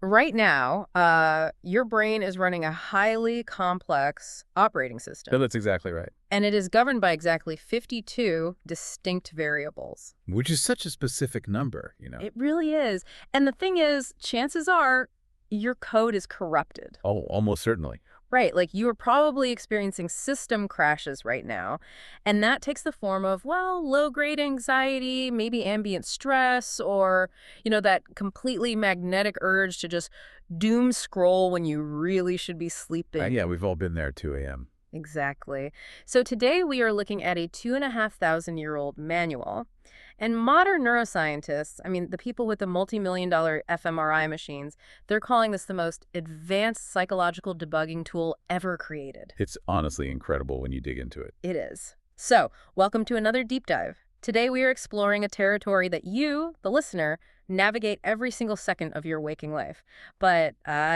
Right now, your brain is running a highly complex operating No, system, that's exactly right. and it is governed by exactly 52 distinct variables. Which is such a specific number. It really is. And the thing is, chances are your code is corrupted. Oh, almost certainly. Right, like you are probably experiencing system crashes right now, and that takes the form of, well, low-grade anxiety, maybe ambient stress, or, that completely magnetic urge to just doom scroll when you really should be sleeping. Yeah, we've all been there at 2 a.m. Exactly. So today we are looking at a 2,500-year-old manual. And modern neuroscientists, I mean, the people with the multi-million-dollar fMRI machines, they're calling this the most advanced psychological debugging tool ever created. It's honestly incredible when you dig into it. It is. So, welcome to another deep dive. Today we are exploring a territory that you, the listener, navigate every single second of your waking life. But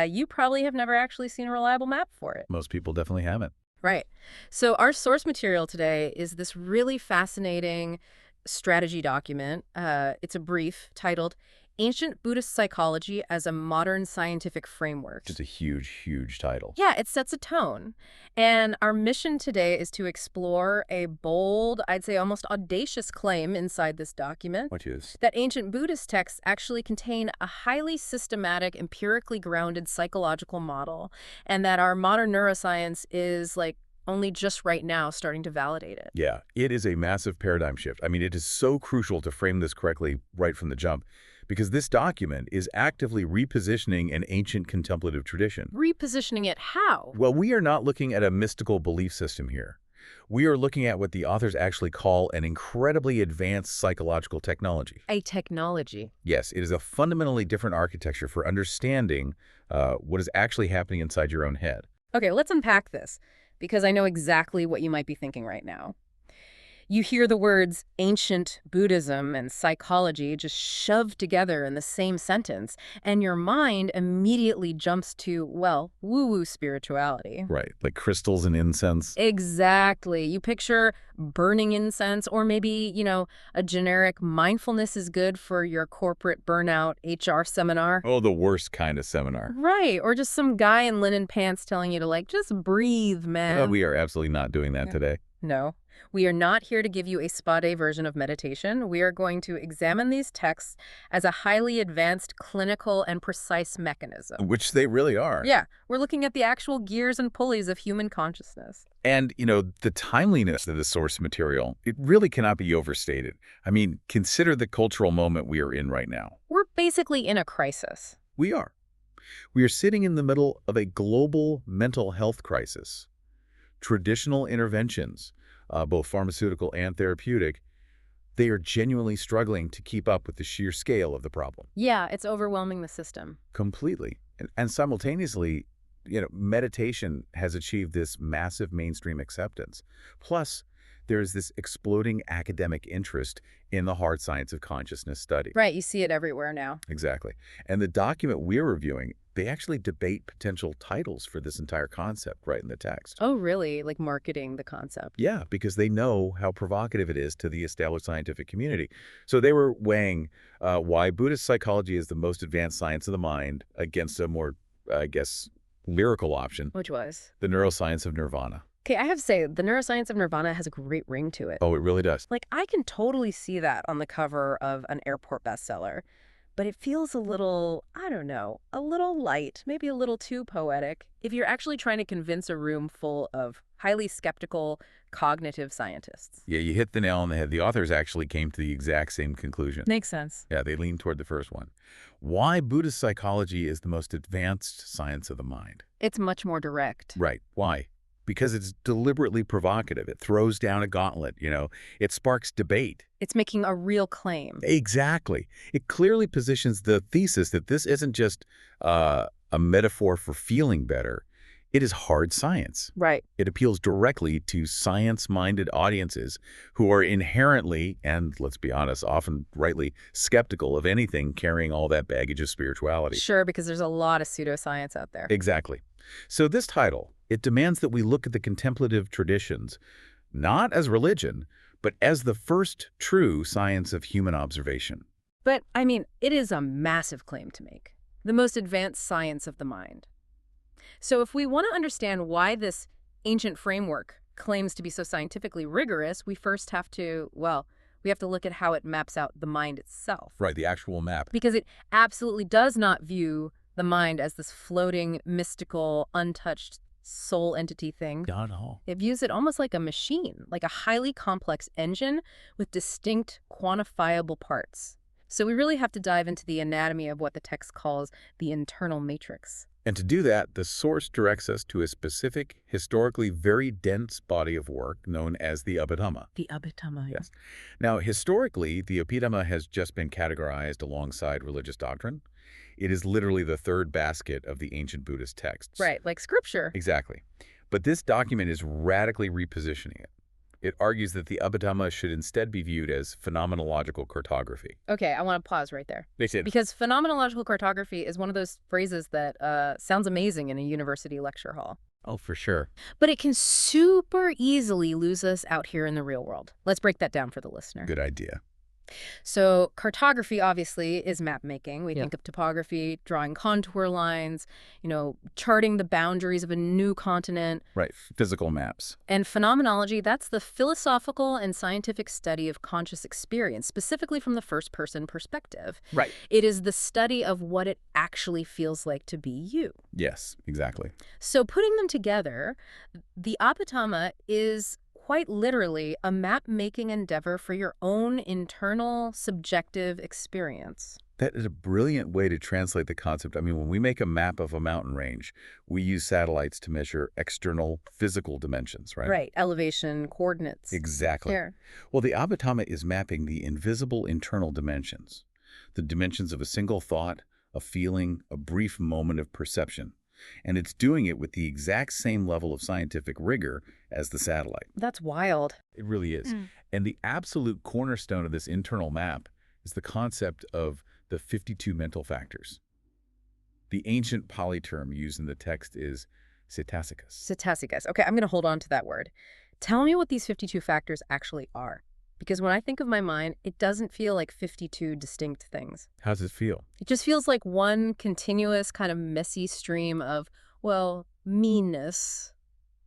you probably have never actually seen a reliable map for it. Most people definitely haven't. Right. So our source material today is this really fascinating strategy document. It's a brief titled Ancient Buddhist Psychology as a Modern Scientific Framework. Just a huge, huge title. Yeah, it sets a tone. And our mission today is to explore a bold, I'd say almost audacious claim inside this document Which is? that ancient Buddhist texts actually contain a highly systematic, empirically grounded psychological model, and that our modern neuroscience is like only just right now starting to validate it. Yeah, it is a massive paradigm shift. I mean, it is so crucial to frame this correctly right from the jump, because this document is actively repositioning an ancient contemplative tradition. Repositioning it how? Well, we are not looking at a mystical belief system here. We are looking at what the authors actually call an incredibly advanced psychological technology. A technology. Yes, it is a fundamentally different architecture for understanding what is actually happening inside your own head. Okay, let's unpack this, because I know exactly what you might be thinking right now. You hear the words ancient Buddhism and psychology just shoved together in the same sentence, and your mind immediately jumps to, well, woo-woo spirituality. Right, like crystals and incense. Exactly. You picture burning incense, or maybe, a generic mindfulness is good for your corporate burnout HR seminar. Oh, the worst kind of seminar. Right, or just some guy in linen pants telling you to, just breathe, man. We are absolutely not doing that today. No, we are not here to give you a spa day version of meditation. We are going to examine these texts as a highly advanced clinical and precise mechanism. Which they really are. Yeah, we're looking at the actual gears and pulleys of human consciousness. And, the timeliness of the source material, it really cannot be overstated. I mean, consider the cultural moment we are in right now. We're basically in a crisis. We are. We are sitting in the middle of a global mental health crisis. Traditional interventions, both pharmaceutical and therapeutic, they are genuinely struggling to keep up with the sheer scale of the problem. Yeah, it's overwhelming the system. Completely. And simultaneously, meditation has achieved this massive mainstream acceptance. Plus, there is this exploding academic interest in the hard science of consciousness study. Right, you see it everywhere now. Exactly. And the document we're reviewing, they actually debate potential titles for this entire concept right in the text. Oh, really? Like marketing the concept? Yeah, because they know how provocative it is to the established scientific community. So they were weighing why Buddhist psychology is the most advanced science of the mind against a more, lyrical option, Which was? the neuroscience of nirvana. Okay, I have to say, the neuroscience of nirvana has a great ring to it. Oh, it really does. I can totally see that on the cover of an airport bestseller, but it feels a little, I don't know, a little light, maybe a little too poetic, if you're actually trying to convince a room full of highly skeptical cognitive scientists. Yeah, you hit the nail on the head. The authors actually came to the exact same conclusion. Makes sense. Yeah, they leaned toward the first one. Why Buddhist psychology is the most advanced science of the mind. It's much more direct. Right. Why? Because it's deliberately provocative. It throws down a gauntlet, It sparks debate. It's making a real claim. Exactly. It clearly positions the thesis that this isn't just a metaphor for feeling better. It is hard science. Right. It appeals directly to science-minded audiences who are inherently, and let's be honest, often rightly, skeptical of anything carrying all that baggage of spirituality. Sure, because there's a lot of pseudoscience out there. Exactly. So this title, it demands that we look at the contemplative traditions, not as religion, but as the first true science of human observation. But, I mean, it is a massive claim to make. the most advanced science of the mind. So if we want to understand why this ancient framework claims to be so scientifically rigorous, we first have to, well, we have to look at how it maps out the mind itself. Right, the actual map. Because it absolutely does not view the mind as this floating, mystical, untouched soul entity thing. Not at all. It views it almost like a machine, like a highly complex engine with distinct, quantifiable parts. So we really have to dive into the anatomy of what the text calls the internal matrix. And to do that, the source directs us to a specific, historically very dense body of work known as the Abhidhamma. The Abhidhamma. Yes. Now, historically, the Abhidhamma has just been categorized alongside religious doctrine. It is literally the third basket of the ancient Buddhist texts. Right, like scripture. Exactly. But this document is radically repositioning it. It argues that the Abhidhamma should instead be viewed as phenomenological cartography. Okay, I want to pause right there. They said, Because phenomenological cartography is one of those phrases that sounds amazing in a university lecture hall. oh, for sure. But it can super easily lose us out here in the real world. Let's break that down for the listener. Good idea. So cartography, obviously, is map making. We think of topography, drawing contour lines, charting the boundaries of a new continent. Right, physical maps. And phenomenology, that's the philosophical and scientific study of conscious experience, specifically from the first-person perspective. Right. It is the study of what it actually feels like to be you. Yes, exactly. So putting them together, the Abhidhamma is quite literally a map-making endeavor for your own internal, subjective experience. That is a brilliant way to translate the concept. I mean, when we make a map of a mountain range, we use satellites to measure external physical dimensions, right? Right, elevation, coordinates. Exactly. Here. Well, the Abhidhamma is mapping the invisible internal dimensions, the dimensions of a single thought, a feeling, a brief moment of perception. And it's doing it with the exact same level of scientific rigor as the satellite. That's wild. It really is. And the absolute cornerstone of this internal map is the concept of the 52 mental factors. The ancient Pali term used in the text is cetasicus. Cetasicus. Okay, I'm going to hold on to that word. Tell me what these 52 factors actually are. Because when I think of my mind, it doesn't feel like 52 distinct things. How does it feel? It just feels like one continuous kind of messy stream of, well, meanness.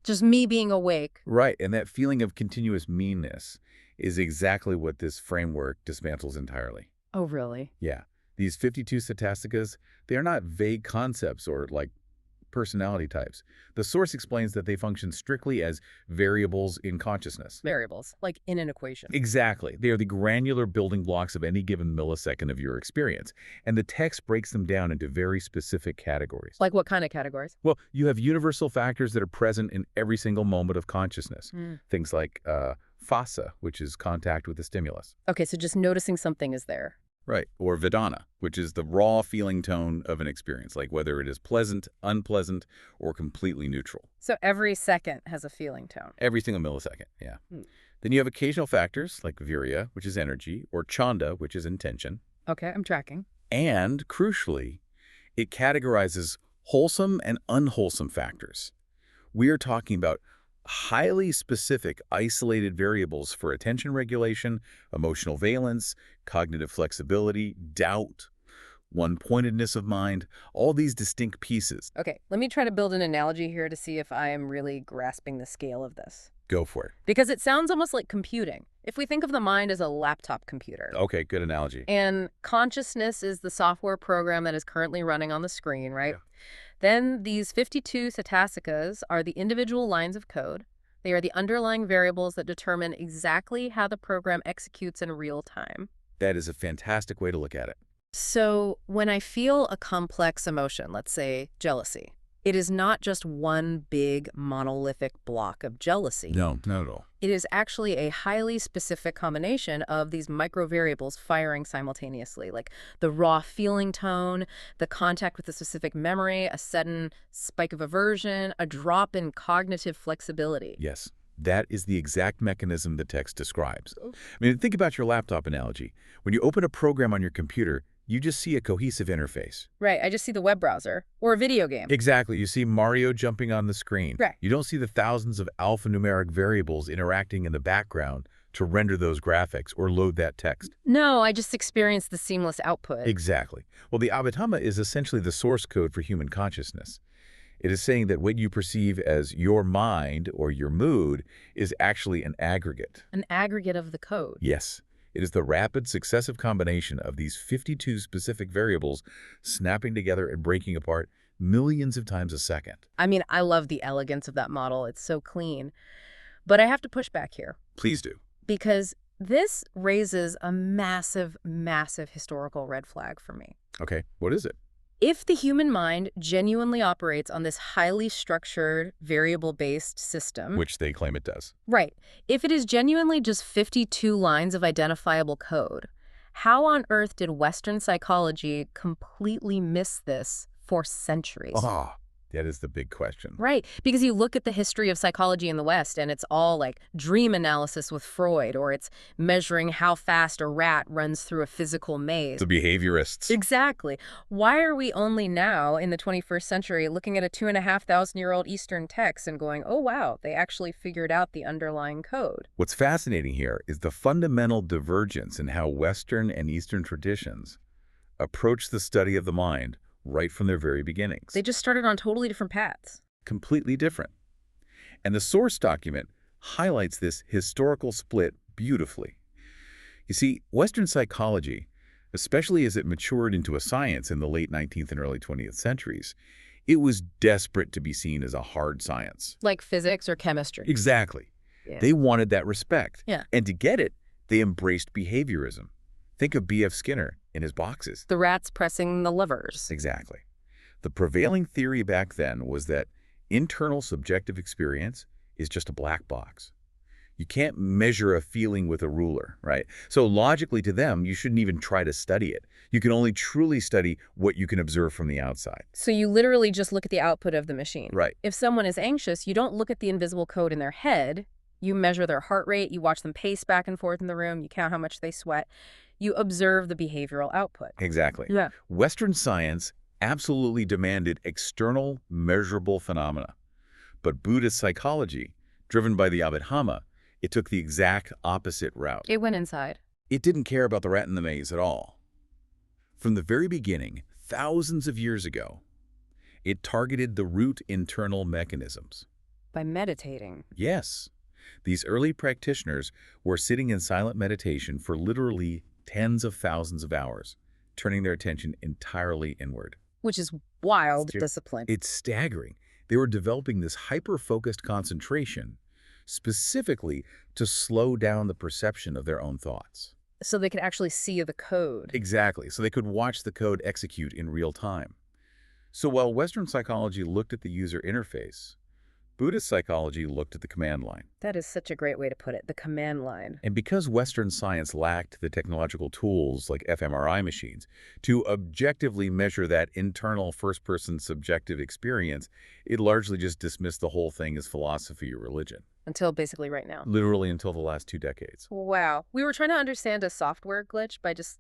Just me being awake. Right, and that feeling of continuous meanness is exactly what this framework dismantles entirely. Oh, really? Yeah. These 52 cetasicas, they are not vague concepts or like personality types. The source explains that they function strictly as variables in consciousness. Variables, like in an equation. Exactly. They are the granular building blocks of any given millisecond of your experience. And the text breaks them down into very specific categories. Like what kind of categories? Well, you have universal factors that are present in every single moment of consciousness. Things like phassa, which is contact with the stimulus. Okay, so just noticing something is there. Right. Or vedana, which is the raw feeling tone of an experience, like whether it is pleasant, unpleasant, or completely neutral. So every second has a feeling tone. Every single millisecond, yeah. Then you have occasional factors like virya, which is energy, or chanda, which is intention. Okay, I'm tracking. And, crucially, it categorizes wholesome and unwholesome factors. We are talking about highly specific, isolated variables for attention regulation, emotional valence, cognitive flexibility, doubt, one-pointedness of mind, all these distinct pieces. Okay, let me try to build an analogy here to see if I am really grasping the scale of this. Go for it. Because it sounds almost like computing. If we think of the mind as a laptop computer. Okay, good analogy. And consciousness is the software program that is currently running on the screen, right? Yeah. Then these 52 cetasicas are the individual lines of code. They are the underlying variables that determine exactly how the program executes in real time. That is a fantastic way to look at it. So when I feel a complex emotion, let's say jealousy, it is not just one big monolithic block of jealousy. No, not at all. It is actually a highly specific combination of these microvariables firing simultaneously, like the raw feeling tone, the contact with a specific memory, a sudden spike of aversion, a drop in cognitive flexibility. Yes, that is the exact mechanism the text describes. I mean, think about your laptop analogy. When you open a program on your computer, you just see a cohesive interface. Right, I just see the web browser or a video game. Exactly. You see Mario jumping on the screen. Right. You don't see the thousands of alphanumeric variables interacting in the background to render those graphics or load that text. No, I just experienced the seamless output. Exactly. Well, the Abhidhamma is essentially the source code for human consciousness. It is saying that what you perceive as your mind or your mood is actually an aggregate. An aggregate of the code. Yes, it is the rapid successive combination of these 52 specific variables snapping together and breaking apart millions of times a second. I mean, I love the elegance of that model. It's so clean. But I have to push back here Please do. because this raises a massive, massive historical red flag for me. Okay, what is it? If the human mind genuinely operates on this highly structured, variable-based system, Which they claim it does. right, if it is genuinely just 52 lines of identifiable code, how on earth did Western psychology completely miss this for centuries? Ah, that is the big question. Right, because you look at the history of psychology in the West and it's all like dream analysis with Freud, or it's measuring how fast a rat runs through a physical maze. The behaviorists. Exactly. Why are we only now in the 21st century looking at a 2,500-year-old Eastern text and going, oh wow, they actually figured out the underlying code? What's fascinating here is the fundamental divergence in how Western and Eastern traditions approach the study of the mind right from their very beginnings. They just started on totally different paths. Completely different. And the source document highlights this historical split beautifully. You see, Western psychology, especially as it matured into a science in the late 19th and early 20th centuries, it was desperate to be seen as a hard science. Like physics or chemistry. Exactly. Yeah. They wanted that respect. Yeah. And to get it, they embraced behaviorism. Think of B.F. Skinner in his boxes. The rats pressing the levers. Exactly. The prevailing theory back then was that internal subjective experience is just a black box. You can't measure a feeling with a ruler, right? So logically to them, you shouldn't even try to study it. You can only truly study what you can observe from the outside. So you literally just look at the output of the machine. Right. If someone is anxious, you don't look at the invisible code in their head. You measure their heart rate, you watch them pace back and forth in the room, you count how much they sweat. You observe the behavioral output. Exactly. Yeah. Western science absolutely demanded external, measurable phenomena. But Buddhist psychology, driven by the Abhidhamma, it took the exact opposite route. It went inside. It didn't care about the rat in the maze at all. From the very beginning, thousands of years ago, it targeted the root internal mechanisms. By meditating. Yes, these early practitioners were sitting in silent meditation for literally tens of thousands of hours, turning their attention entirely inward. Which is wild discipline. It's staggering. They were developing this hyper-focused concentration specifically to slow down the perception of their own thoughts. So they could actually see the code. Exactly, so they could watch the code execute in real time. So while Western psychology looked at the user interface, Buddhist psychology looked at the command line. That is such a great way to put it, the command line. And because Western science lacked the technological tools like fMRI machines to objectively measure that internal first-person subjective experience, it largely just dismissed the whole thing as philosophy or religion. Until basically right now. Literally until the last 2 decades. Wow. We were trying to understand a software glitch by just,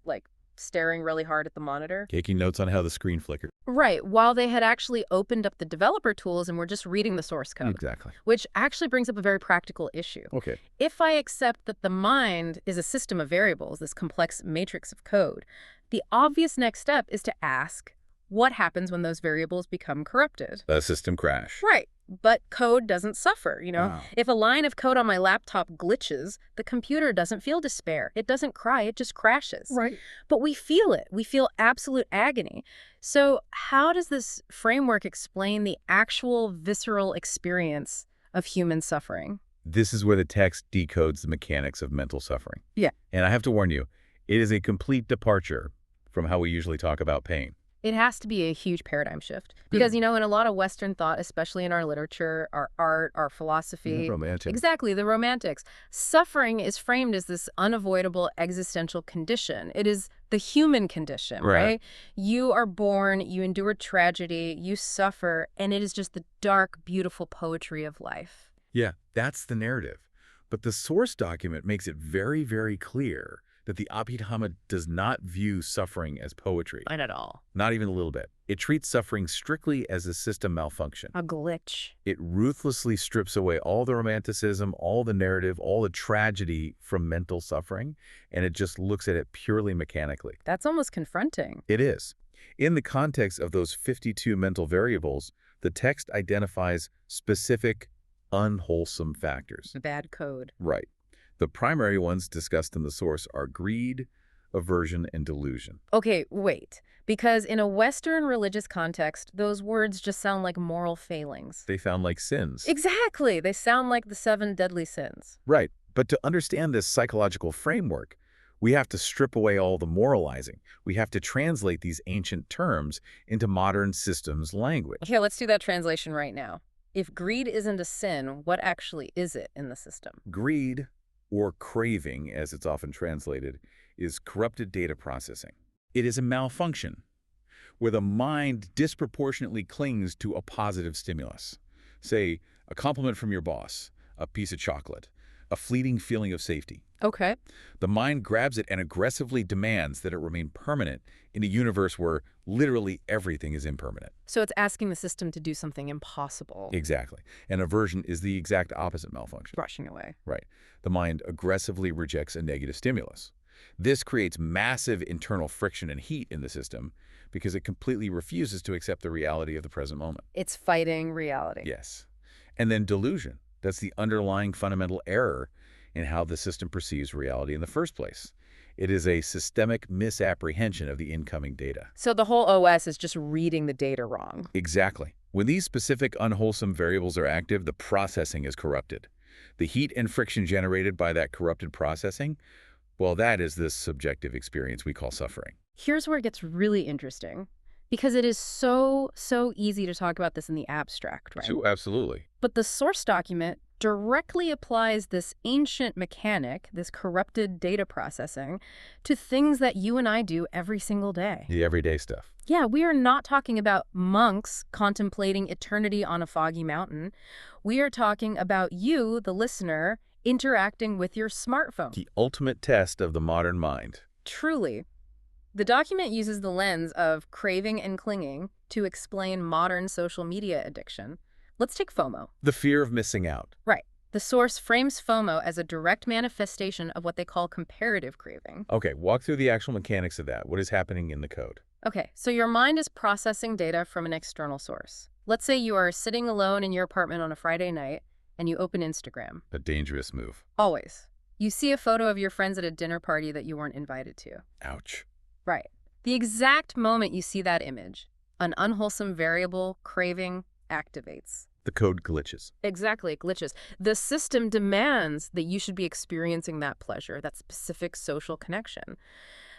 staring really hard at the monitor. Taking notes on how the screen flickered. Right, while they had actually opened up the developer tools and were just reading the source code. Exactly. Which actually brings up a very practical issue. Okay. If I accept that the mind is a system of variables, this complex matrix of code, the obvious next step is to ask, what happens when those variables become corrupted? A system crash. Right. But code doesn't suffer, Wow. If a line of code on my laptop glitches, the computer doesn't feel despair. It doesn't cry, it just crashes. Right. But we feel it. We feel absolute agony. So how does this framework explain the actual visceral experience of human suffering? This is where the text decodes the mechanics of mental suffering. Yeah. And I have to warn you, it is a complete departure from how we usually talk about pain. It has to be a huge paradigm shift. Because, in a lot of Western thought, especially in our literature, our art, our philosophy. Romantic. Exactly, the romantics. Suffering is framed as this unavoidable existential condition. It is the human condition, right? You are born, you endure tragedy, you suffer, and it is just the dark, beautiful poetry of life. Yeah, that's the narrative. But the source document makes it very, very clear that the Abhidhamma does not view suffering as poetry. Not at all. Not even a little bit. It treats suffering strictly as a system malfunction. A glitch. It ruthlessly strips away all the romanticism, all the narrative, all the tragedy from mental suffering, and it just looks at it purely mechanically. That's almost confronting. It is. In the context of those 52 mental variables, the text identifies specific, unwholesome factors. Bad code. Right. The primary ones discussed in the source are greed, aversion, and delusion. Okay, wait. Because in a Western religious context, those words just sound like moral failings. They sound like sins. Exactly. They sound like the 7 deadly sins. Right. But to understand this psychological framework, we have to strip away all the moralizing. We have to translate these ancient terms into modern systems language. Okay, let's do that translation right now. If greed isn't a sin, what actually is it in the system? Greed, or craving, as it's often translated, is corrupted data processing. It is a malfunction where the mind disproportionately clings to a positive stimulus. Say, a compliment from your boss, a piece of chocolate, a fleeting feeling of safety. Okay. The mind grabs it and aggressively demands that it remain permanent in a universe where literally everything is impermanent. So it's asking the system to do something impossible. Exactly. And aversion is the exact opposite malfunction. Brushing away. Right. The mind aggressively rejects a negative stimulus. This creates massive internal friction and heat in the system because it completely refuses to accept the reality of the present moment. It's fighting reality. Yes. And then delusion. That's the underlying fundamental error in how the system perceives reality in the first place. It is a systemic misapprehension of the incoming data. So the whole OS is just reading the data wrong. Exactly. When these specific unwholesome variables are active, the processing is corrupted. The heat and friction generated by that corrupted processing, well, that is this subjective experience we call suffering. Here's where it gets really interesting. Because it is so easy to talk about this in the abstract, right? So, absolutely. But the source document directly applies this ancient mechanic, this corrupted data processing, to things that you and I do every single day. The everyday stuff. Yeah, we are not talking about monks contemplating eternity on a foggy mountain. We are talking about you, the listener, interacting with your smartphone. The ultimate test of the modern mind. Truly. The document uses the lens of craving and clinging to explain modern social media addiction. Let's take FOMO. The fear of missing out. Right. The source frames FOMO as a direct manifestation of what they call comparative craving. Okay, walk through the actual mechanics of that. What is happening in the code? Okay, so your mind is processing data from an external source. Let's say you are sitting alone in your apartment on a Friday night and you open Instagram. A dangerous move. Always. You see a photo of your friends at a dinner party that you weren't invited to. Ouch. Right. The exact moment you see that image, an unwholesome variable, craving, activates. The code glitches. Exactly, it glitches. The system demands that you should be experiencing that pleasure, that specific social connection.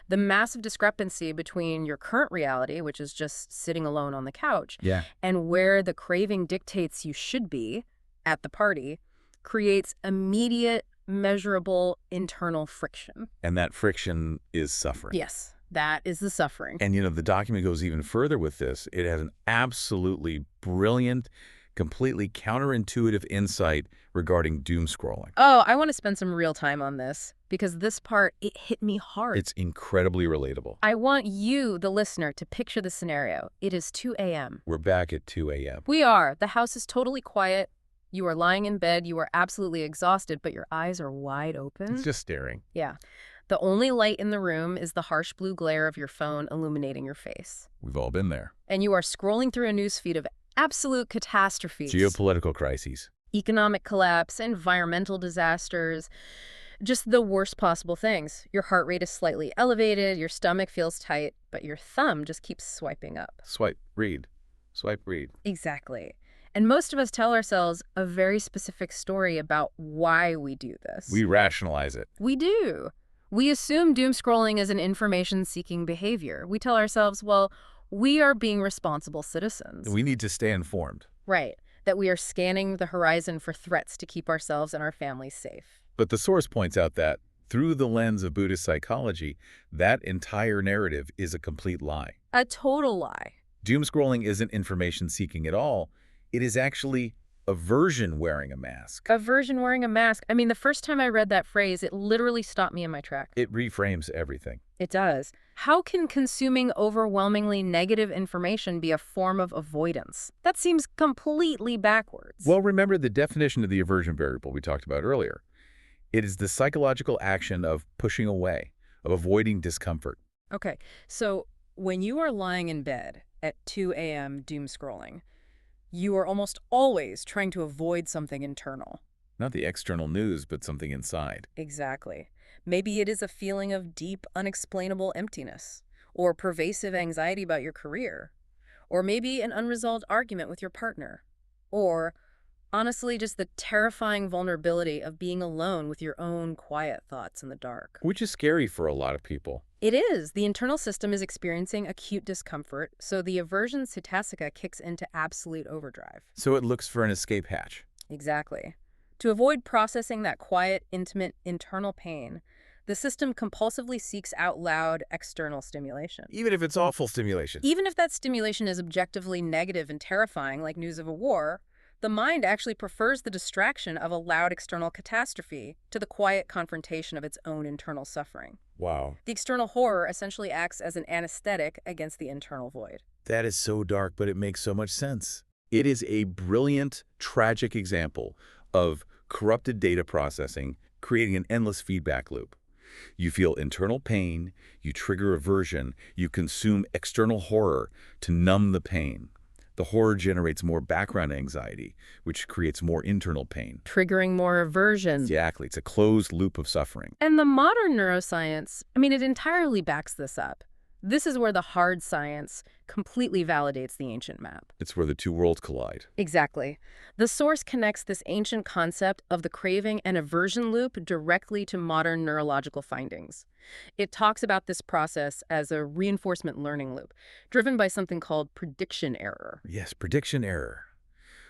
The massive discrepancy between your current reality, which is just sitting alone on the couch, and where the craving dictates you should be at the party, creates immediate, measurable internal friction. And that friction is suffering. Yes. That is the suffering. And, the document goes even further with this. It has an absolutely brilliant, completely counterintuitive insight regarding doom scrolling. Oh, I want to spend some real time on this because this part, it hit me hard. It's incredibly relatable. I want you, the listener, to picture the scenario. It is 2 a.m. We're back at 2 a.m. We are. The house is totally quiet. You are lying in bed. You are absolutely exhausted, but your eyes are wide open. It's just staring. Yeah. The only light in the room is the harsh blue glare of your phone illuminating your face. We've all been there. And you are scrolling through a newsfeed of absolute catastrophes. Geopolitical crises. Economic collapse, environmental disasters, just the worst possible things. Your heart rate is slightly elevated, your stomach feels tight, but your thumb just keeps swiping up. Swipe, read. Swipe, read. Exactly. And most of us tell ourselves a very specific story about why we do this. We rationalize it. We do. We assume doom scrolling is an information-seeking behavior. We tell ourselves, well, we are being responsible citizens. We need to stay informed. Right. That we are scanning the horizon for threats to keep ourselves and our families safe. But the source points out that, through the lens of Buddhist psychology, that entire narrative is a complete lie. A total lie. Doom scrolling isn't information seeking at all. It is actually aversion wearing a mask. Aversion wearing a mask. I mean, the first time I read that phrase, it literally stopped me in my tracks. It reframes everything. It does. How can consuming overwhelmingly negative information be a form of avoidance? That seems completely backwards. Well, remember the definition of the aversion variable we talked about earlier. It is the psychological action of pushing away, of avoiding discomfort. Okay, so when you are lying in bed at 2 a.m. doom scrolling, you are almost always trying to avoid something internal. Not the external news, but something inside. Exactly. Maybe it is a feeling of deep, unexplainable emptiness, or pervasive anxiety about your career, or maybe an unresolved argument with your partner, or honestly just the terrifying vulnerability of being alone with your own quiet thoughts in the dark. Which is scary for a lot of people. It is. The internal system is experiencing acute discomfort, so the aversion cetastica kicks into absolute overdrive. So it looks for an escape hatch. Exactly. To avoid processing that quiet, intimate, internal pain, the system compulsively seeks out loud external stimulation. Even if it's awful stimulation. Even if that stimulation is objectively negative and terrifying, like news of a war, the mind actually prefers the distraction of a loud external catastrophe to the quiet confrontation of its own internal suffering. Wow. The external horror essentially acts as an anesthetic against the internal void. That is so dark, but it makes so much sense. It is a brilliant, tragic example of corrupted data processing creating an endless feedback loop. You feel internal pain, you trigger aversion, you consume external horror to numb the pain. The horror generates more background anxiety, which creates more internal pain. Triggering more aversion. Exactly. It's a closed loop of suffering. And the modern neuroscience, I mean, it entirely backs this up. This is where the hard science completely validates the ancient map. It's where the two worlds collide. Exactly. The source connects this ancient concept of the craving and aversion loop directly to modern neurological findings. It talks about this process as a reinforcement learning loop, driven by something called prediction error. Yes, prediction error,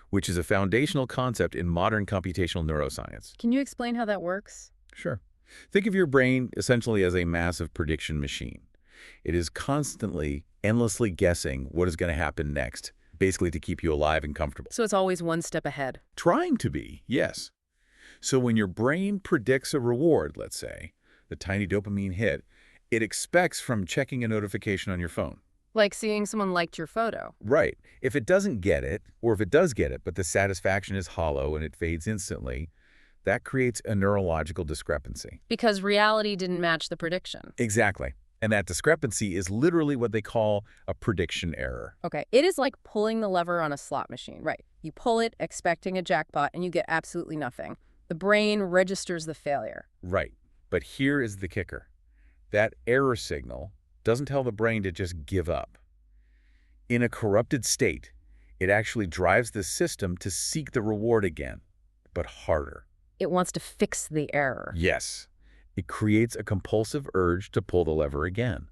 which is a foundational concept in modern computational neuroscience. Can you explain how that works? Sure. Think of your brain essentially as a massive prediction machine. It is constantly, endlessly guessing what is going to happen next, basically to keep you alive and comfortable. So it's always one step ahead. Trying to be, yes. So when your brain predicts a reward, let's say, the tiny dopamine hit, it expects from checking a notification on your phone. Like seeing someone liked your photo. Right. If it doesn't get it, or if it does get it, but the satisfaction is hollow and it fades instantly, that creates a neurological discrepancy. Because reality didn't match the prediction. Exactly. And that discrepancy is literally what they call a prediction error. Okay, it is like pulling the lever on a slot machine, right? You pull it expecting a jackpot and you get absolutely nothing. The brain registers the failure. Right. But here is the kicker. That error signal doesn't tell the brain to just give up. In a corrupted state, it actually drives the system to seek the reward again, but harder. It wants to fix the error. Yes. It creates a compulsive urge to pull the lever again.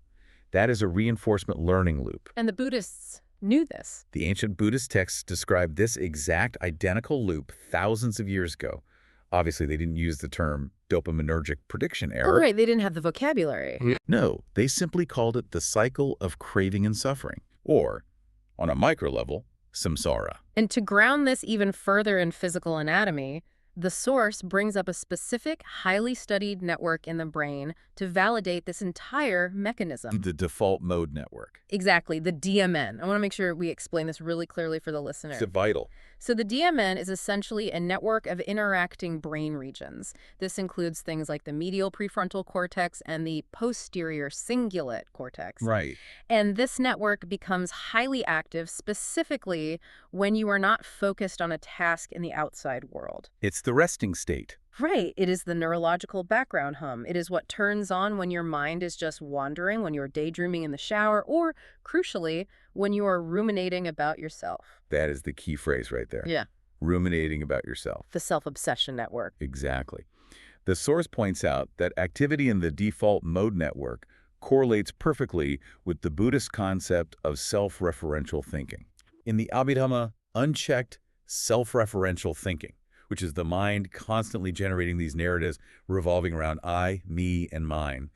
That is a reinforcement learning loop. And the Buddhists knew this. The ancient Buddhist texts described this exact identical loop thousands of years ago. Obviously, they didn't use the term dopaminergic prediction error. Oh, right, they didn't have the vocabulary. No, they simply called it the cycle of craving and suffering, or, on a micro level, samsara. And to ground this even further in physical anatomy, the source brings up a specific, highly studied network in the brain to validate this entire mechanism. The default mode network. Exactly, the DMN. I want to make sure we explain this really clearly for the listener. It's vital. So the DMN is essentially a network of interacting brain regions. This includes things like the medial prefrontal cortex and the posterior cingulate cortex. Right. And this network becomes highly active specifically when you are not focused on a task in the outside world. It's the resting state. Right. It is the neurological background hum. It is what turns on when your mind is just wandering, when you're daydreaming in the shower, or, crucially, when you are ruminating about yourself. That is the key phrase right there. Yeah. Ruminating about yourself. The self-obsession network. Exactly. The source points out that activity in the default mode network correlates perfectly with the Buddhist concept of self-referential thinking. In the Abhidhamma, unchecked self-referential thinking, which is the mind constantly generating these narratives revolving around I, me, and mine.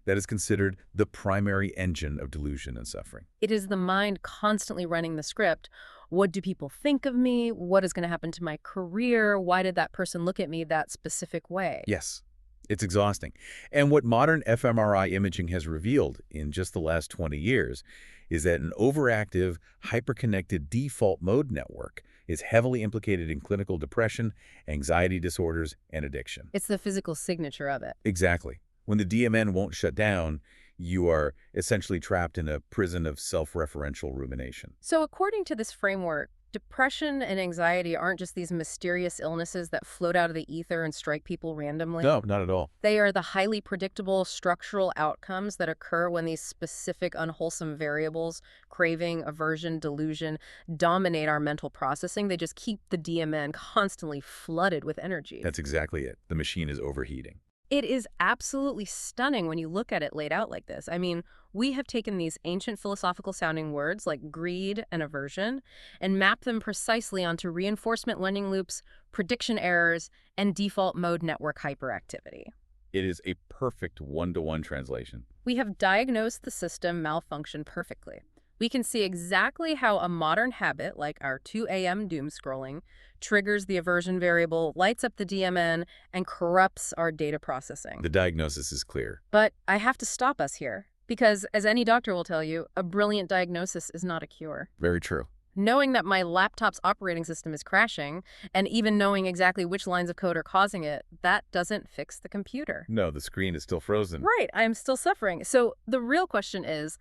that is considered the primary engine of delusion and suffering. It is the mind constantly running the script. What do people think of me? What is going to happen to my career? Why did that person look at me that specific way? Yes, it's exhausting. And what modern fMRI imaging has revealed in just the last 20 years is that an overactive, hyperconnected default mode network is heavily implicated in clinical depression, anxiety disorders, and addiction. It's the physical signature of it. Exactly. When the DMN won't shut down, you are essentially trapped in a prison of self-referential rumination. So according to this framework, depression and anxiety aren't just these mysterious illnesses that float out of the ether and strike people randomly. No, not at all. They are the highly predictable structural outcomes that occur when these specific unwholesome variables, craving, aversion, delusion, dominate our mental processing. They just keep the DMN constantly flooded with energy. That's exactly it. The machine is overheating. It is absolutely stunning when you look at it laid out like this. I mean, we have taken these ancient philosophical sounding words like greed and aversion and mapped them precisely onto reinforcement learning loops, prediction errors, and default mode network hyperactivity. It is a perfect one-to-one translation. We have diagnosed the system malfunction perfectly. We can see exactly how a modern habit, like our 2 a.m. doom scrolling, triggers the aversion variable, lights up the DMN, and corrupts our data processing. The diagnosis is clear. But I have to stop us here, because as any doctor will tell you, a brilliant diagnosis is not a cure. Very true. Knowing that my laptop's operating system is crashing, and even knowing exactly which lines of code are causing it, that doesn't fix the computer. No, the screen is still frozen. Right, I'm still suffering. So the real question is,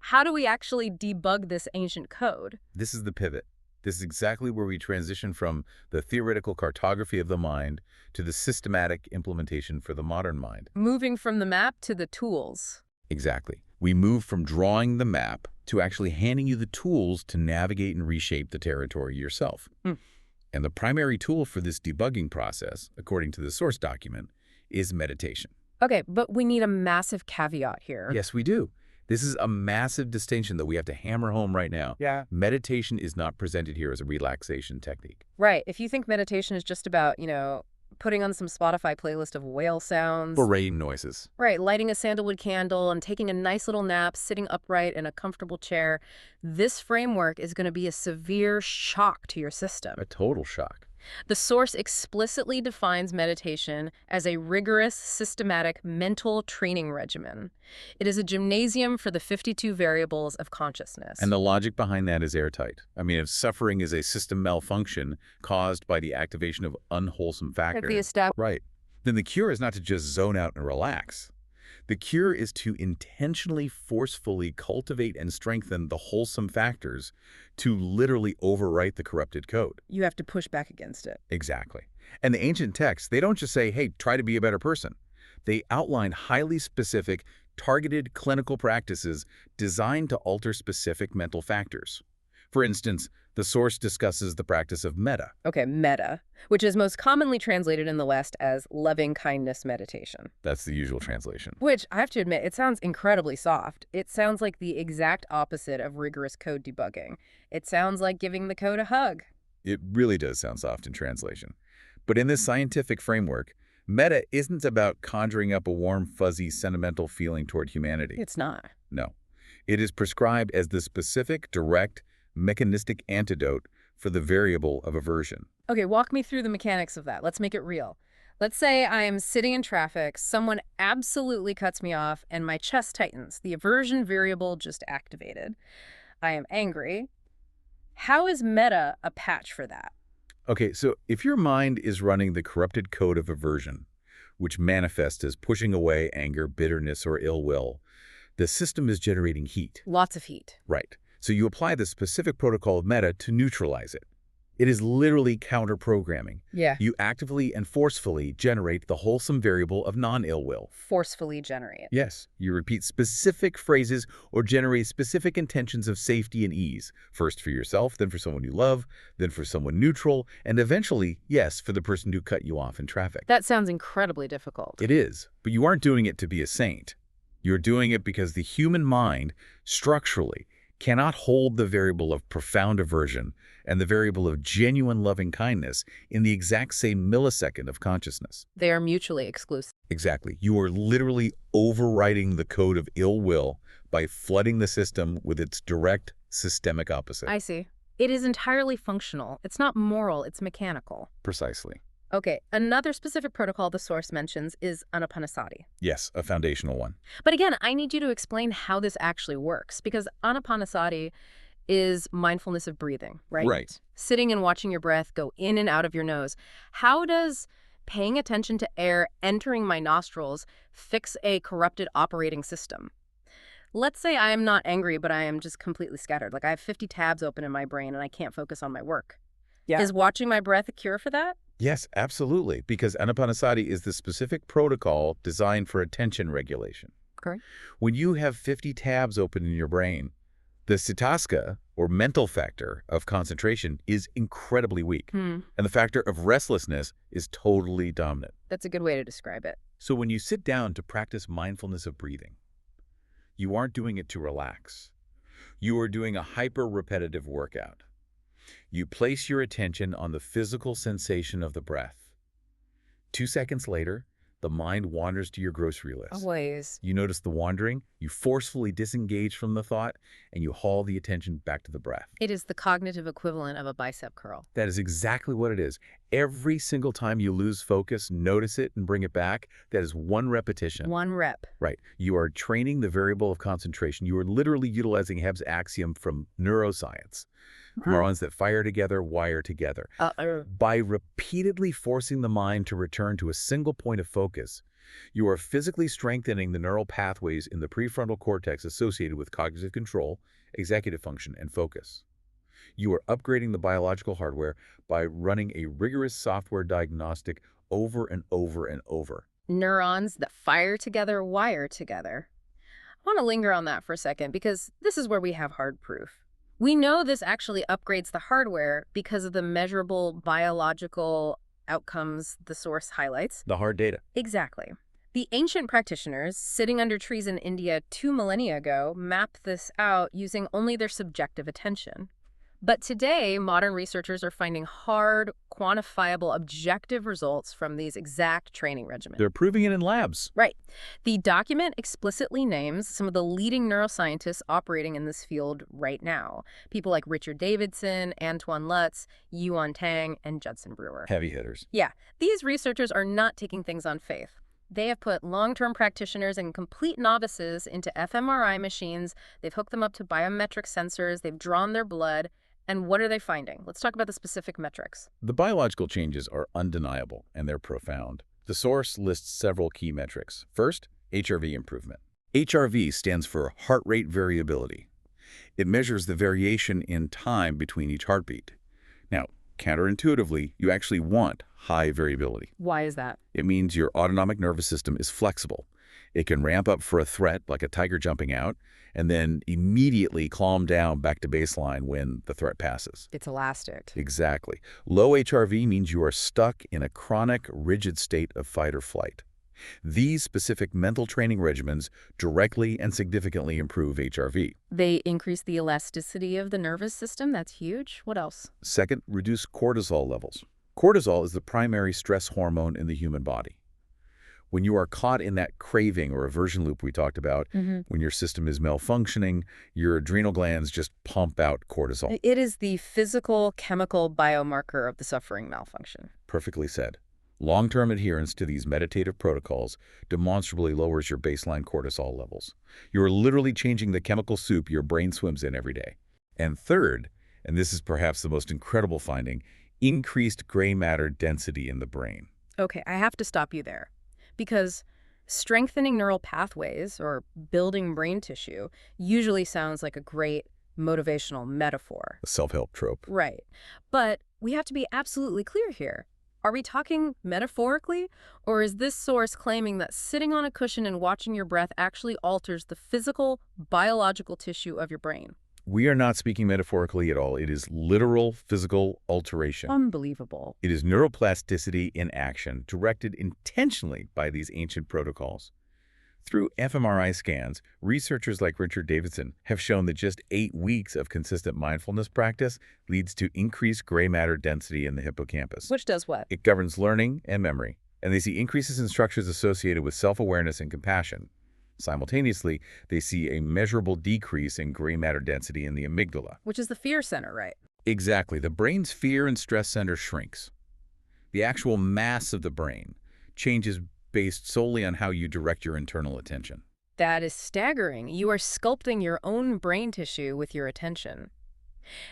how do we actually debug this ancient code? This is the pivot. This is exactly where we transition from the theoretical cartography of the mind to the systematic implementation for the modern mind. Moving from the map to the tools. Exactly. We move from drawing the map to actually handing you the tools to navigate and reshape the territory yourself. And the primary tool for this debugging process, according to the source document, is meditation. Okay, but we need a massive caveat here. Yes, we do. This is a massive distinction that we have to hammer home right now. Yeah. Meditation is not presented here as a relaxation technique. Right. If you think meditation is just about, putting on some Spotify playlist of whale sounds. For rain noises. Right, lighting a sandalwood candle and taking a nice little nap, sitting upright in a comfortable chair, this framework is going to be a severe shock to your system. A total shock. The source explicitly defines meditation as a rigorous, systematic mental training regimen. It is a gymnasium for the 52 variables of consciousness. And the logic behind that is airtight. I mean, if suffering is a system malfunction caused by the activation of unwholesome factors, right, then the cure is not to just zone out and relax. The cure is to intentionally, forcefully cultivate and strengthen the wholesome factors to literally overwrite the corrupted code. You have to push back against it. Exactly. And the ancient texts, they don't just say, hey, try to be a better person. They outline highly specific, targeted clinical practices designed to alter specific mental factors. For instance, the source discusses the practice of metta. Okay, metta, which is most commonly translated in the West as loving-kindness meditation. That's the usual translation. Which, I have to admit, it sounds incredibly soft. It sounds like the exact opposite of rigorous code debugging. It sounds like giving the code a hug. It really does sound soft in translation. But in this scientific framework, metta isn't about conjuring up a warm, fuzzy, sentimental feeling toward humanity. It's not. No. It is prescribed as the specific, direct, mechanistic antidote for the variable of aversion. Okay, walk me through the mechanics of that. Let's make it real. Let's say I am sitting in traffic, someone absolutely cuts me off, and my chest tightens. The aversion variable just activated. I am angry. How is metta a patch for that? Okay, so if your mind is running the corrupted code of aversion, which manifests as pushing away anger, bitterness, or ill will, the system is generating heat. Lots of heat. Right. So you apply the specific protocol of metta to neutralize it. It is literally counter-programming. Yeah. You actively and forcefully generate the wholesome variable of non-ill will. Forcefully generate. Yes. You repeat specific phrases or generate specific intentions of safety and ease, first for yourself, then for someone you love, then for someone neutral, and eventually, yes, for the person who cut you off in traffic. That sounds incredibly difficult. It is, but you aren't doing it to be a saint. You're doing it because the human mind, structurally, cannot hold the variable of profound aversion and the variable of genuine loving kindness in the exact same millisecond of consciousness. They are mutually exclusive. Exactly. You are literally overriding the code of ill will by flooding the system with its direct systemic opposite. I see. It is entirely functional. It's not moral, it's mechanical. Precisely. Okay, another specific protocol the source mentions is anapanasati. Yes, a foundational one. But again, I need you to explain how this actually works, because anapanasati is mindfulness of breathing, right? Right. Sitting and watching your breath go in and out of your nose. How does paying attention to air entering my nostrils fix a corrupted operating system? Let's say I am not angry, but I am just completely scattered. Like I have 50 tabs open in my brain and I can't focus on my work. Yeah. Is watching my breath a cure for that? Yes, absolutely, because anapanasati is the specific protocol designed for attention regulation. Correct. When you have 50 tabs open in your brain, the sitaska, or mental factor of concentration, is incredibly weak, and the factor of restlessness is totally dominant. That's a good way to describe it. So when you sit down to practice mindfulness of breathing, you aren't doing it to relax. You are doing a hyper-repetitive workout. You place your attention on the physical sensation of the breath. 2 seconds later, the mind wanders to your grocery list. Always. You notice the wandering, you forcefully disengage from the thought, and you haul the attention back to the breath. It is the cognitive equivalent of a bicep curl. That is exactly what it is. Every single time you lose focus, notice it and bring it back. That is one repetition. One rep. Right. You are training the variable of concentration. You are literally utilizing Hebb's axiom from neuroscience. Neurons that fire together, wire together. By repeatedly forcing the mind to return to a single point of focus, you are physically strengthening the neural pathways in the prefrontal cortex associated with cognitive control, executive function, and focus. You are upgrading the biological hardware by running a rigorous software diagnostic over and over and over. Neurons that fire together, wire together. I want to linger on that for a second because this is where we have hard proof. We know this actually upgrades the hardware because of the measurable biological outcomes the source highlights. The hard data. Exactly. The ancient practitioners sitting under trees in India 2 millennia ago mapped this out using only their subjective attention. But today, modern researchers are finding hard, quantifiable, objective results from these exact training regimens. They're proving it in labs. Right. The document explicitly names some of the leading neuroscientists operating in this field right now. People like Richard Davidson, Antoine Lutz, Yuan Tang, and Judson Brewer. Heavy hitters. Yeah. These researchers are not taking things on faith. They have put long-term practitioners and complete novices into fMRI machines. They've hooked them up to biometric sensors. They've drawn their blood. And what are they finding? Let's talk about the specific metrics. The biological changes are undeniable, and they're profound. The source lists several key metrics. First, HRV improvement. HRV stands for heart rate variability. It measures the variation in time between each heartbeat. Now, counterintuitively, you actually want high variability. Why is that? It means your autonomic nervous system is flexible. It can ramp up for a threat, like a tiger jumping out, and then immediately calm down back to baseline when the threat passes. It's elastic. Exactly. Low HRV means you are stuck in a chronic, rigid state of fight or flight. These specific mental training regimens directly and significantly improve HRV. They increase the elasticity of the nervous system. That's huge. What else? Second, reduce cortisol levels. Cortisol is the primary stress hormone in the human body. When you are caught in that craving or aversion loop we talked about, when your system is malfunctioning, your adrenal glands just pump out cortisol. It is the physical, chemical biomarker of the suffering malfunction. Perfectly said. Long-term adherence to these meditative protocols demonstrably lowers your baseline cortisol levels. You are literally changing the chemical soup your brain swims in every day. And third, and this is perhaps the most incredible finding, increased gray matter density in the brain. Okay, I have to stop you there. Because strengthening neural pathways or building brain tissue usually sounds like a great motivational metaphor. A self-help trope. Right. But we have to be absolutely clear here. Are we talking metaphorically, or is this source claiming that sitting on a cushion and watching your breath actually alters the physical, biological tissue of your brain? We are not speaking metaphorically at all. It is literal physical alteration. Unbelievable. It is neuroplasticity in action, directed intentionally by these ancient protocols. Through fMRI scans, researchers like Richard Davidson have shown that just 8 weeks of consistent mindfulness practice leads to increased gray matter density in the hippocampus. Which does what? It governs learning and memory, and they see increases in structures associated with self-awareness and compassion. Simultaneously, they see a measurable decrease in gray matter density in the amygdala. Which is the fear center, right? Exactly. The brain's fear and stress center shrinks. The actual mass of the brain changes based solely on how you direct your internal attention. That is staggering. You are sculpting your own brain tissue with your attention.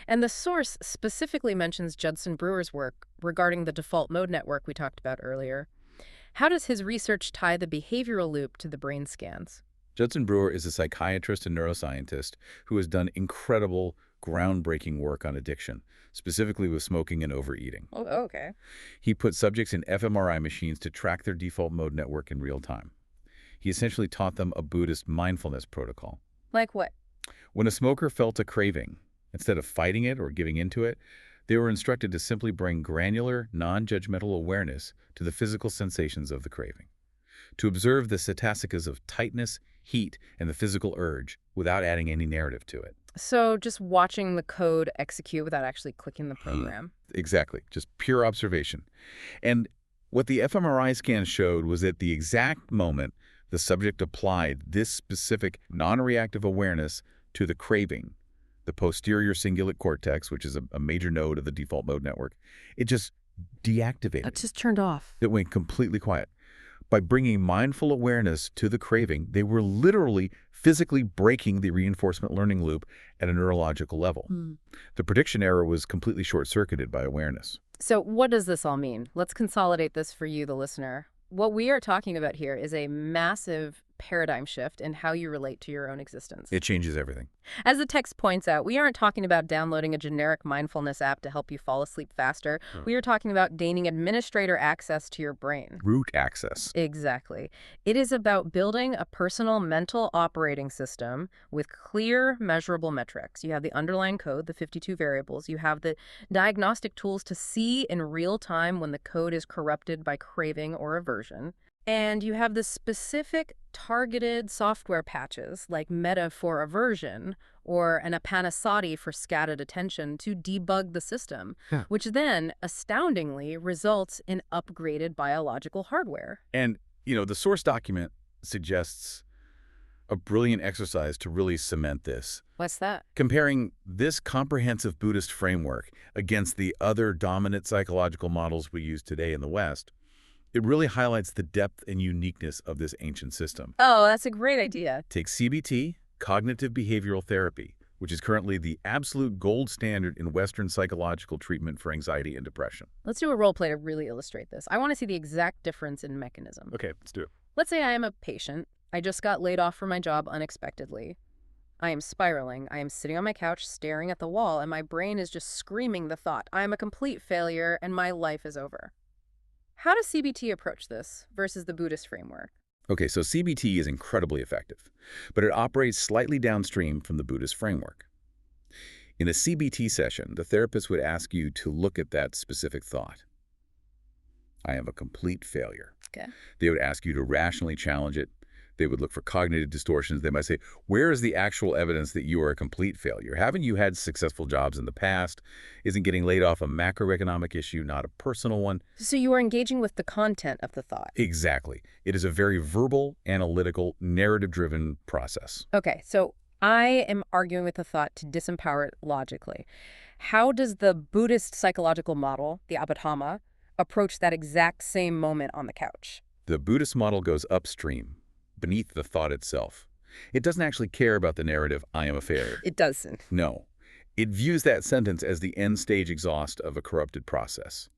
And the source specifically mentions Judson Brewer's work regarding the default mode network we talked about earlier. How does his research tie the behavioral loop to the brain scans? Judson Brewer is a psychiatrist and neuroscientist who has done incredible, groundbreaking work on addiction, specifically with smoking and overeating. Oh, okay. He put subjects in fMRI machines to track their default mode network in real time. He essentially taught them a Buddhist mindfulness protocol. Like what? When a smoker felt a craving, instead of fighting it or giving into it, they were instructed to simply bring granular, non-judgmental awareness to the physical sensations of the craving, to observe the cetasikas of tightness, heat, and the physical urge without adding any narrative to it. So just watching the code execute without actually clicking the program. Exactly, just pure observation. And what the fMRI scan showed was that the exact moment the subject applied this specific non-reactive awareness to the craving, the posterior cingulate cortex, which is a major node of the default mode network, it just deactivated. It just turned off. It went completely quiet. By bringing mindful awareness to the craving, they were literally physically breaking the reinforcement learning loop at a neurological level. The prediction error was completely short-circuited by awareness. So what does this all mean? Let's consolidate this for you, the listener. What we are talking about here is a massive paradigm shift in how you relate to your own existence. It changes everything. As the text points out, we aren't talking about downloading a generic mindfulness app to help you fall asleep faster. We are talking about gaining administrator access to your brain. Root access. Exactly. It is about building a personal mental operating system with clear, measurable metrics. You have the underlying code, the 52 variables. You have the diagnostic tools to see in real time when the code is corrupted by craving or aversion. And you have the specific targeted software patches like Meta for aversion or an Apanasati for scattered attention to debug the system, which then astoundingly results in upgraded biological hardware. And, the source document suggests a brilliant exercise to really cement this. What's that? Comparing this comprehensive Buddhist framework against the other dominant psychological models we use today in the West, it really highlights the depth and uniqueness of this ancient system. Oh, that's a great idea. Take CBT, cognitive behavioral therapy, which is currently the absolute gold standard in Western psychological treatment for anxiety and depression. Let's do a role play to really illustrate this. I want to see the exact difference in mechanism. Okay, let's do it. Let's say I am a patient. I just got laid off from my job unexpectedly. I am spiraling. I am sitting on my couch staring at the wall, and my brain is just screaming the thought, I am a complete failure and my life is over. How does CBT approach this versus the Buddhist framework? Okay, so CBT is incredibly effective, but it operates slightly downstream from the Buddhist framework. In a CBT session, the therapist would ask you to look at that specific thought. I am a complete failure. Okay. They would ask you to rationally challenge it. They would look for cognitive distortions. They might say, where is the actual evidence that you are a complete failure? Haven't you had successful jobs in the past? Isn't getting laid off a macroeconomic issue, not a personal one? So you are engaging with the content of the thought. Exactly. It is a very verbal, analytical, narrative-driven process. Okay, so I am arguing with the thought to disempower it logically. How does the Buddhist psychological model, the Abhidhamma, approach that exact same moment on the couch? The Buddhist model goes upstream, beneath the thought itself. It doesn't actually care about the narrative, I am a failure. It doesn't. No. It views that sentence as the end-stage exhaust of a corrupted process.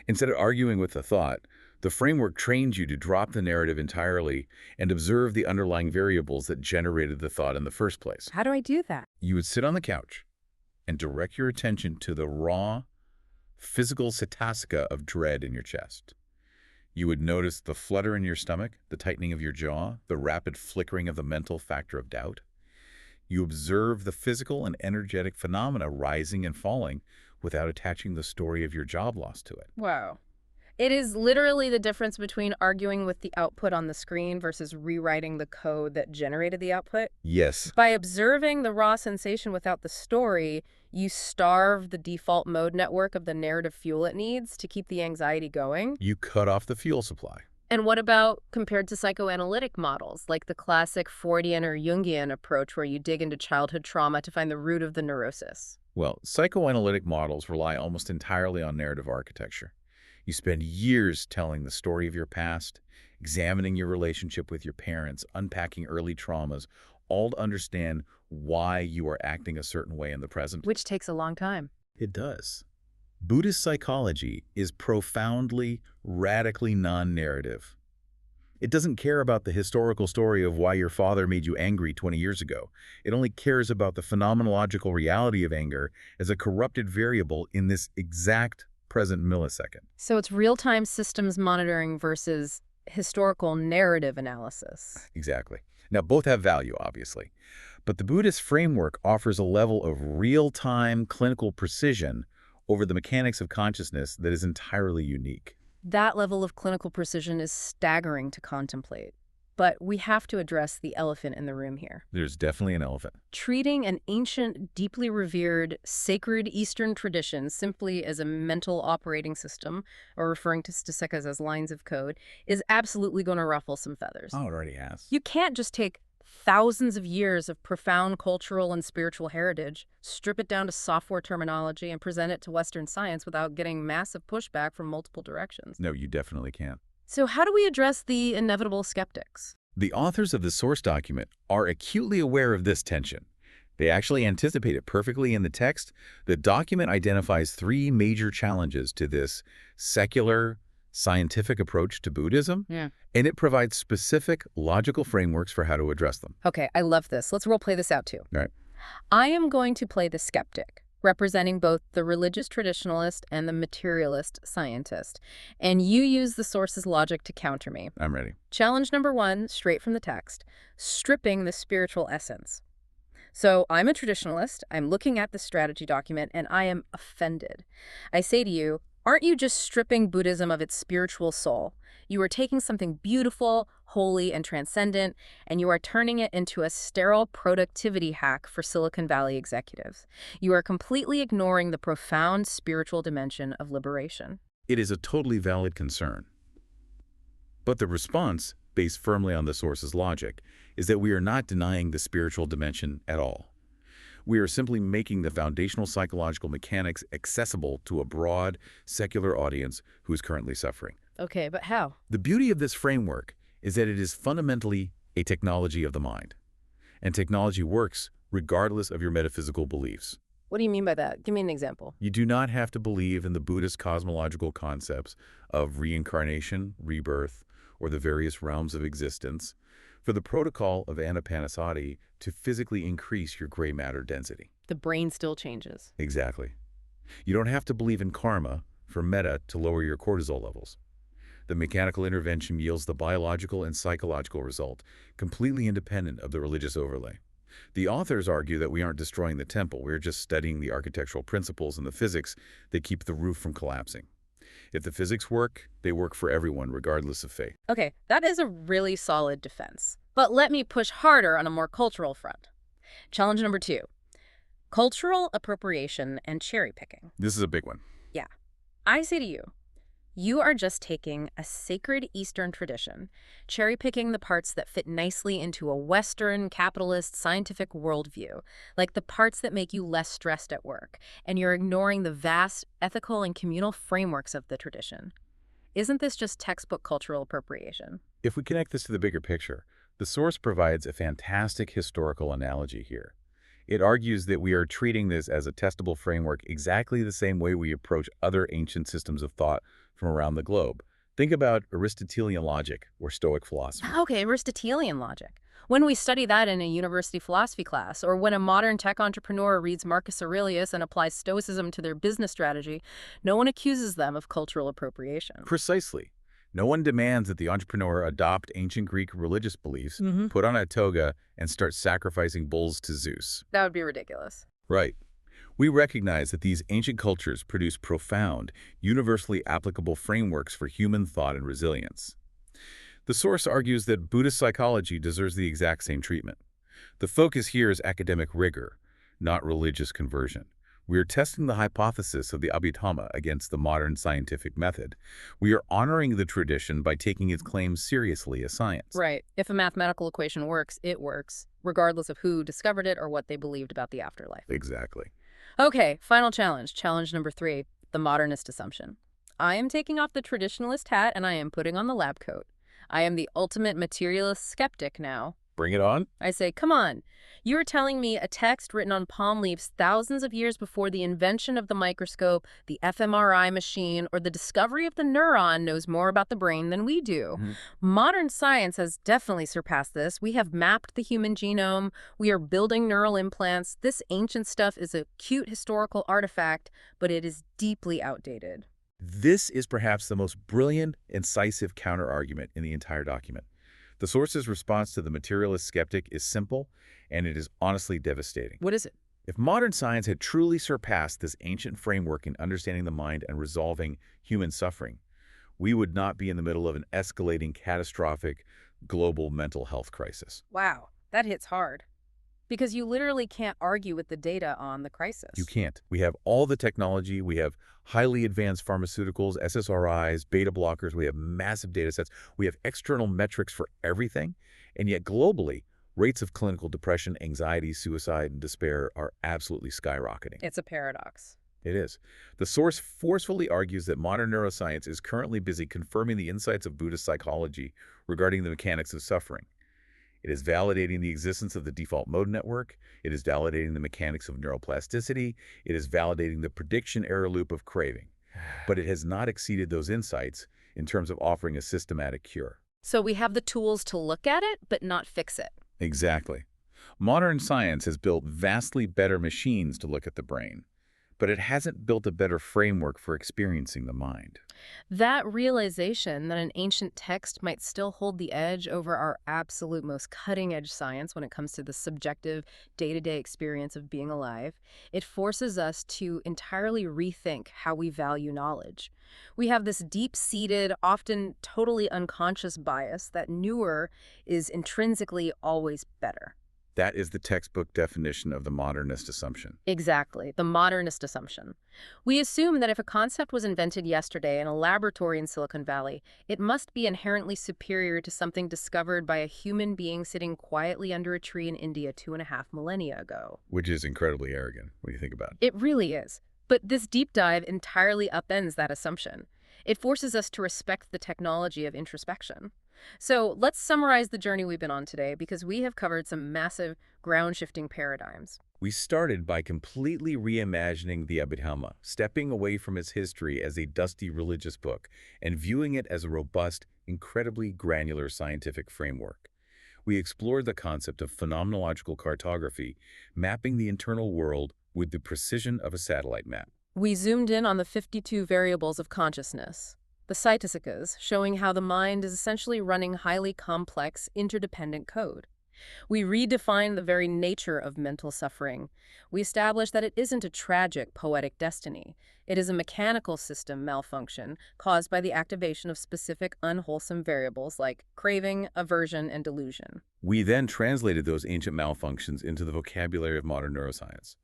Instead of arguing with the thought, the framework trains you to drop the narrative entirely and observe the underlying variables that generated the thought in the first place. How do I do that? You would sit on the couch and direct your attention to the raw, physical cetasika of dread in your chest. You would notice the flutter in your stomach, the tightening of your jaw, the rapid flickering of the mental factor of doubt. You observe the physical and energetic phenomena rising and falling without attaching the story of your job loss to it. Wow. It is literally the difference between arguing with the output on the screen versus rewriting the code that generated the output. Yes. By observing the raw sensation without the story, you starve the default mode network of the narrative fuel it needs to keep the anxiety going. You cut off the fuel supply. And what about compared to psychoanalytic models, like the classic Freudian or Jungian approach where you dig into childhood trauma to find the root of the neurosis? Well, psychoanalytic models rely almost entirely on narrative architecture. You spend years telling the story of your past, examining your relationship with your parents, unpacking early traumas, all to understand why you are acting a certain way in the present. Which takes a long time. It does. Buddhist psychology is profoundly, radically non-narrative. It doesn't care about the historical story of why your father made you angry 20 years ago. It only cares about the phenomenological reality of anger as a corrupted variable in this exact present millisecond. So it's real-time systems monitoring versus historical narrative analysis. Exactly. Now, both have value, obviously. But the Buddhist framework offers a level of real-time clinical precision over the mechanics of consciousness that is entirely unique. That level of clinical precision is staggering to contemplate. But we have to address the elephant in the room here. There's definitely an elephant. Treating an ancient, deeply revered, sacred Eastern tradition simply as a mental operating system, or referring to statistics as lines of code, is absolutely going to ruffle some feathers. Oh, it already has. You can't just take thousands of years of profound cultural and spiritual heritage, strip it down to software terminology, and present it to Western science without getting massive pushback from multiple directions. No, you definitely can't. So how do we address the inevitable skeptics? The authors of the source document are acutely aware of this tension. They actually anticipate it perfectly in the text. The document identifies three major challenges to this secular, scientific approach to Buddhism, and it provides specific, logical frameworks for how to address them. Okay, I love this. Let's role play this out too. All right. I am going to play the skeptic, representing both the religious traditionalist and the materialist scientist. And you use the source's logic to counter me. I'm ready. Challenge number 1, straight from the text, stripping the spiritual essence. So I'm a traditionalist, I'm looking at the strategy document, and I am offended. I say to you, aren't you just stripping Buddhism of its spiritual soul? You are taking something beautiful, holy, and transcendent, and you are turning it into a sterile productivity hack for Silicon Valley executives. You are completely ignoring the profound spiritual dimension of liberation. It is a totally valid concern. But the response, based firmly on the source's logic, is that we are not denying the spiritual dimension at all. We are simply making the foundational psychological mechanics accessible to a broad, secular audience who is currently suffering. Okay, but how? The beauty of this framework is that it is fundamentally a technology of the mind. And technology works regardless of your metaphysical beliefs. What do you mean by that? Give me an example. You do not have to believe in the Buddhist cosmological concepts of reincarnation, rebirth, or the various realms of existence for the protocol of anapanasati to physically increase your gray matter density. The brain still changes. Exactly. You don't have to believe in karma for metta to lower your cortisol levels. The mechanical intervention yields the biological and psychological result, completely independent of the religious overlay. The authors argue that we aren't destroying the temple, we're just studying the architectural principles and the physics that keep the roof from collapsing. If the physics work, they work for everyone, regardless of faith. Okay, that is a really solid defense. But let me push harder on a more cultural front. Challenge number 2, cultural appropriation and cherry picking. This is a big one. Yeah. I say to you, you are just taking a sacred Eastern tradition, cherry-picking the parts that fit nicely into a Western, capitalist, scientific worldview, like the parts that make you less stressed at work, and you're ignoring the vast ethical and communal frameworks of the tradition. Isn't this just textbook cultural appropriation? If we connect this to the bigger picture, the source provides a fantastic historical analogy here. It argues that we are treating this as a testable framework exactly the same way we approach other ancient systems of thought from around the globe. Think about Aristotelian logic or Stoic philosophy. Okay, Aristotelian logic. When we study that in a university philosophy class, or when a modern tech entrepreneur reads Marcus Aurelius and applies Stoicism to their business strategy, no one accuses them of cultural appropriation. Precisely. No one demands that the entrepreneur adopt ancient Greek religious beliefs, put on a toga, and start sacrificing bulls to Zeus. That would be ridiculous. Right. We recognize that these ancient cultures produce profound, universally applicable frameworks for human thought and resilience. The source argues that Buddhist psychology deserves the exact same treatment. The focus here is academic rigor, not religious conversion. We are testing the hypothesis of the Abhidhamma against the modern scientific method. We are honoring the tradition by taking its claims seriously as science. Right. If a mathematical equation works, it works, regardless of who discovered it or what they believed about the afterlife. Exactly. Okay, final challenge. Challenge number 3, the modernist assumption. I am taking off the traditionalist hat and I am putting on the lab coat. I am the ultimate materialist skeptic now. Bring it on. I say, come on. You're telling me a text written on palm leaves thousands of years before the invention of the microscope, the fMRI machine, or the discovery of the neuron knows more about the brain than we do. Mhm. Modern science has definitely surpassed this. We have mapped the human genome. We are building neural implants. This ancient stuff is a cute historical artifact, but it is deeply outdated. This is perhaps the most brilliant, incisive counterargument in the entire document. The source's response to the materialist skeptic is simple, and it is honestly devastating. What is it? If modern science had truly surpassed this ancient framework in understanding the mind and resolving human suffering, we would not be in the middle of an escalating, catastrophic, global mental health crisis. Wow, that hits hard. Because you literally can't argue with the data on the crisis. You can't. We have all the technology. We have highly advanced pharmaceuticals, SSRIs, beta blockers. We have massive data sets. We have external metrics for everything. And yet globally, rates of clinical depression, anxiety, suicide, and despair are absolutely skyrocketing. It's a paradox. It is. The source forcefully argues that modern neuroscience is currently busy confirming the insights of Buddhist psychology regarding the mechanics of suffering. It is validating the existence of the default mode network. It is validating the mechanics of neuroplasticity. It is validating the prediction error loop of craving. But it has not exceeded those insights in terms of offering a systematic cure. So we have the tools to look at it, but not fix it. Exactly. Modern science has built vastly better machines to look at the brain, but it hasn't built a better framework for experiencing the mind. That realization that an ancient text might still hold the edge over our absolute most cutting-edge science when it comes to the subjective, day-to-day experience of being alive, it forces us to entirely rethink how we value knowledge. We have this deep-seated, often totally unconscious bias that newer is intrinsically always better. That is the textbook definition of the modernist assumption. Exactly, the modernist assumption. We assume that if a concept was invented yesterday in a laboratory in Silicon Valley, it must be inherently superior to something discovered by a human being sitting quietly under a tree in India 2.5 millennia ago. Which is incredibly arrogant when you think about it. It really is. But this deep dive entirely upends that assumption. It forces us to respect the technology of introspection. So let's summarize the journey we've been on today, because we have covered some massive, ground-shifting paradigms. We started by completely reimagining the Abhidhamma, stepping away from its history as a dusty religious book and viewing it as a robust, incredibly granular scientific framework. We explored the concept of phenomenological cartography, mapping the internal world with the precision of a satellite map. We zoomed in on the 52 variables of consciousness, the cytosikas, showing how the mind is essentially running highly complex, interdependent code. We redefined the very nature of mental suffering. We established that it isn't a tragic, poetic destiny. It is a mechanical system malfunction caused by the activation of specific unwholesome variables like craving, aversion, and delusion. We then translated those ancient malfunctions into the vocabulary of modern neuroscience.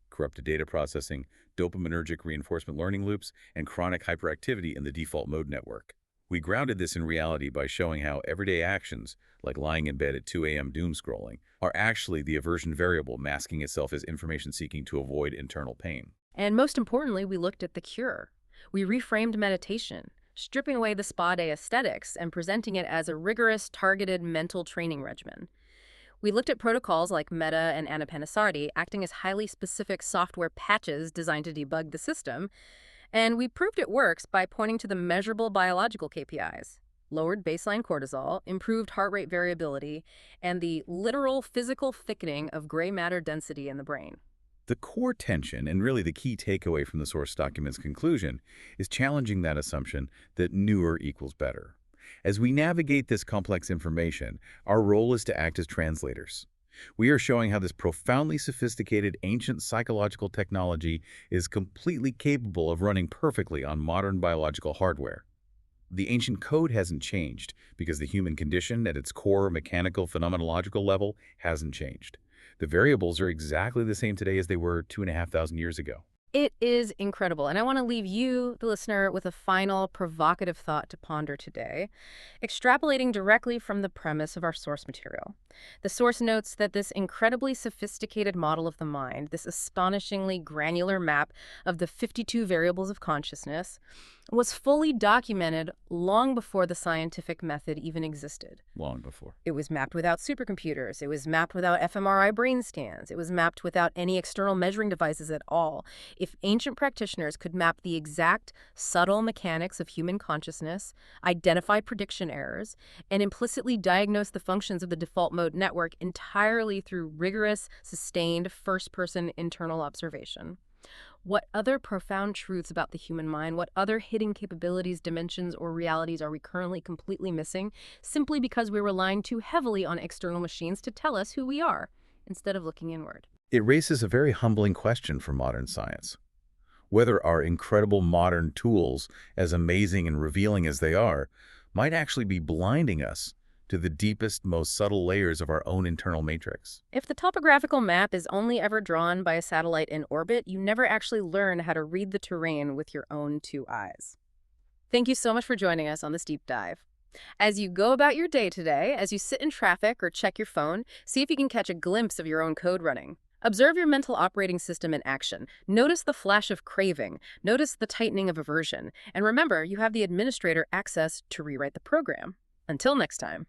Corrupted data processing, dopaminergic reinforcement learning loops, and chronic hyperactivity in the default mode network. We grounded this in reality by showing how everyday actions, like lying in bed at 2 a.m. doom scrolling, are actually the aversion variable masking itself as information seeking to avoid internal pain. And most importantly, we looked at the cure. We reframed meditation, stripping away the spa day aesthetics and presenting it as a rigorous, targeted mental training regimen. We looked at protocols like Meta and Anapanasardi acting as highly specific software patches designed to debug the system, and we proved it works by pointing to the measurable biological KPIs: lowered baseline cortisol, improved heart rate variability, and the literal physical thickening of gray matter density in the brain. The core tension, and really the key takeaway from the source document's conclusion, is challenging that assumption that newer equals better. As we navigate this complex information, our role is to act as translators. We are showing how this profoundly sophisticated ancient psychological technology is completely capable of running perfectly on modern biological hardware. The ancient code hasn't changed because the human condition at its core mechanical phenomenological level hasn't changed. The variables are exactly the same today as they were 2,500 years ago. It is incredible. And I want to leave you, the listener, with a final provocative thought to ponder today, extrapolating directly from the premise of our source material. The source notes that this incredibly sophisticated model of the mind, this astonishingly granular map of the 52 variables of consciousness, was fully documented long before the scientific method even existed. Long before. It was mapped without supercomputers. It was mapped without fMRI brain scans. It was mapped without any external measuring devices at all. If ancient practitioners could map the exact subtle mechanics of human consciousness, identify prediction errors, and implicitly diagnose the functions of the default mode network entirely through rigorous, sustained first-person internal observation, what other profound truths about the human mind, what other hidden capabilities, dimensions, or realities are we currently completely missing simply because we're relying too heavily on external machines to tell us who we are, instead of looking inward? It raises a very humbling question for modern science. Whether our incredible modern tools, as amazing and revealing as they are, might actually be blinding us to the deepest, most subtle layers of our own internal matrix. If the topographical map is only ever drawn by a satellite in orbit, you never actually learn how to read the terrain with your own two eyes. Thank you so much for joining us on this deep dive. As you go about your day today, as you sit in traffic or check your phone, see if you can catch a glimpse of your own code running. Observe your mental operating system in action. Notice the flash of craving. Notice the tightening of aversion. And remember, you have the administrator access to rewrite the program. Until next time.